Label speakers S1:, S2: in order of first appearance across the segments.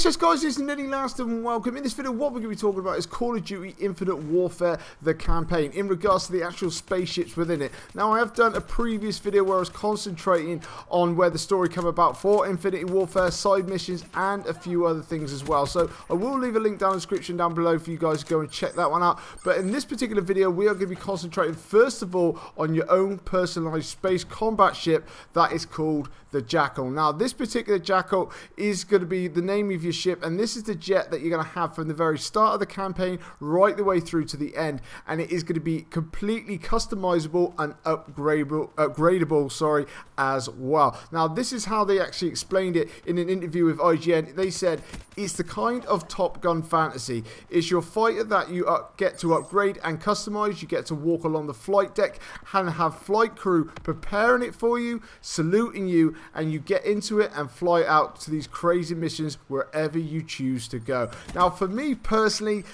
S1: yes guys, it's Nitty Last and welcome. In this video what we're going to be talking about is Call of Duty Infinite Warfare, the campaign, in regards to the actual spaceships within it. Now I have done a previous video where I was concentrating on where the story came about for Infinite Warfare, side missions and a few other things as well. So I will leave a link down in the description down below for you guys to go and check that one out. But in this particular video we are going to be concentrating first of all on your own personalized space combat ship that is called the Jackal. Now this particular Jackal is going to be the name of your ship, and this is the jet that you're going to have from the very start of the campaign right the way through to the end, and it is going to be completely customizable and upgradable as well. Now this is how they actually explained it in an interview with IGN. They said it's the kind of Top Gun fantasy. It's your fighter that you get to upgrade and customize. You get to walk along the flight deck and have flight crew preparing it for you, saluting you, and you get into it and fly out to these crazy missions wherever you choose to go. Now for me personally,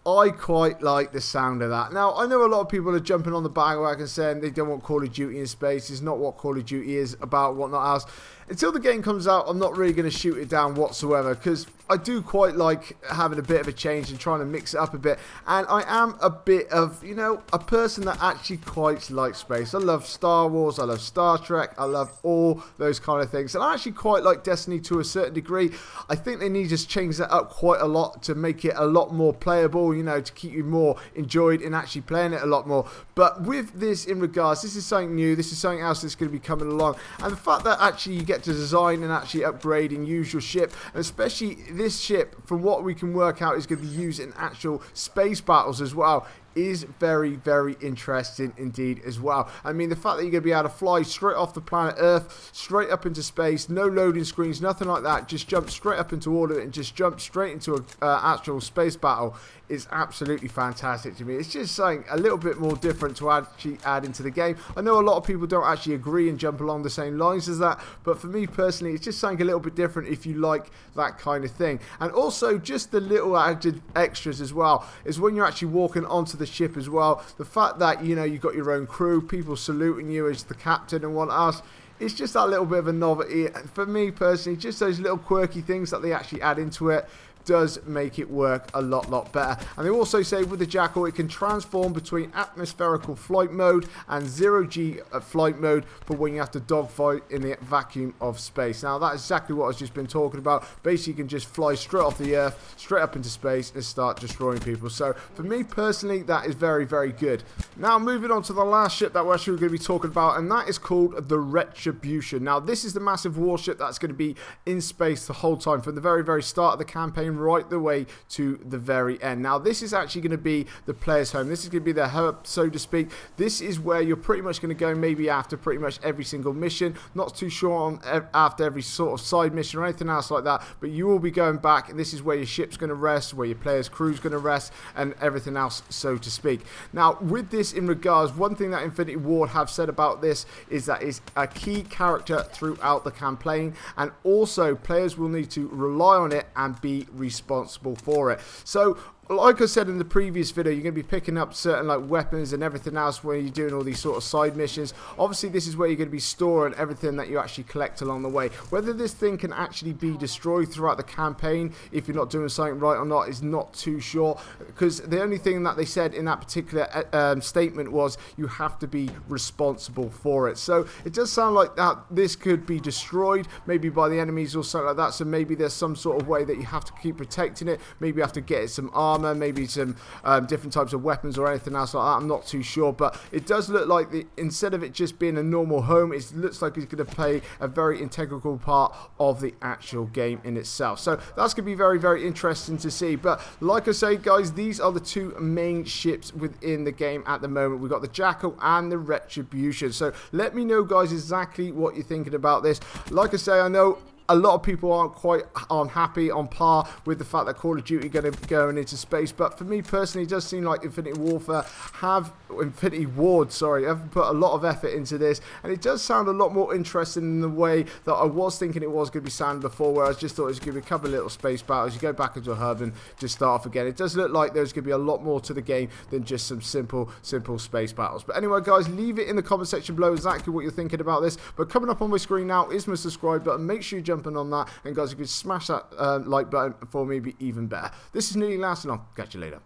S1: I quite like the sound of that. Now, I know a lot of people are jumping on the bandwagon saying they don't want Call of Duty in space. It's not what Call of Duty is about, whatnot else. Until the game comes out, I'm not really going to shoot it down whatsoever, because I do quite like having a bit of a change and trying to mix it up a bit. And I am a bit of, you know, a person that actually quite likes space. I love Star Wars, I love Star Trek, I love all those kind of things. And I actually quite like Destiny to a certain degree. I think they need to just change that up quite a lot to make it a lot more playable, you know, to keep you more enjoyed in actually playing it a lot more. But with this in regards, this is something new, this is something else that's going to be coming along. And the fact that actually you get to design and actually upgrade and use your ship, and especially this ship, from what we can work out, is going to be used in actual space battles as well, is very, very interesting indeed as well. I mean, the fact that you're going to be able to fly straight off the planet Earth, straight up into space, no loading screens, nothing like that, just jump straight up into all of it and just jump straight into an actual space battle is absolutely fantastic to me. It's just something a little bit more different to actually add into the game. I know a lot of people don't actually agree and jump along the same lines as that, but for me personally, it's just something a little bit different if you like that kind of thing. And also, just the little added extras as well, is when you're actually walking onto the ship as well, the fact that, you know, you've got your own crew, people saluting you as the captain and what else. It's just that little bit of a novelty. For me personally, just those little quirky things that they actually add into it does make it work a lot better. And they also say with the Jackal, it can transform between atmospherical flight mode and zero-G flight mode for when you have to dogfight in the vacuum of space. Now that's exactly what I've just been talking about. Basically, you can just fly straight off the Earth, straight up into space and start destroying people. So for me personally, that is very, very good. Now moving on to the last ship that we're actually going to be talking about, and that is called the Retribution. Now this is the massive warship that's going to be in space the whole time, from the very, very start of the campaign right the way to the very end. Now this is actually going to be the player's home. This is going to be their hub, so to speak. This is where you're pretty much going to go maybe after pretty much every single mission. Not too sure on after every sort of side mission or anything else like that, but you will be going back, and this is where your ship's going to rest, where your player's crew's going to rest, and everything else, so to speak. Now with this in regards, one thing that Infinity Ward have said about this is that it's a key character throughout the campaign, and also players will need to rely on it and be responsible for it. So like I said in the previous video, you're going to be picking up certain like weapons and everything else when you're doing all these sort of side missions. Obviously this is where you're going to be storing everything that you actually collect along the way. Whether this thing can actually be destroyed throughout the campaign if you're not doing something right or not is not too sure, because the only thing that they said in that particular statement was you have to be responsible for it. So it does sound like that this could be destroyed maybe by the enemies or something like that, so maybe there's some sort of way that you have to keep protecting it. Maybe you have to get it some armor, maybe some different types of weapons or anything else like that. I'm not too sure, but it does look like instead of it just being a normal home, it looks like it's going to play a very integral part of the actual game in itself. So that's going to be very, very interesting to see. But like I say, guys, these are the two main ships within the game at the moment. We've got the Jackal and the Retribution. So let me know, guys, exactly what you're thinking about this. Like I say, I know a lot of people aren't quite unhappy on par with the fact that Call of Duty going to be going into space, but for me personally, it does seem like Infinity Ward have put a lot of effort into this, and it does sound a lot more interesting in the way that I was thinking it was going to be sounding before, where I just thought it was going to be a couple of little space battles, you go back into a hub and just start off again. It does look like there's going to be a lot more to the game than just some simple space battles. But anyway, guys, leave it in the comment section below exactly what you're thinking about this. But coming up on my screen now is my subscribe button. Make sure you jump jumping on that. And guys, if you could smash that like button for me, it'd be even better. This is Nearly Last, and I'll catch you later.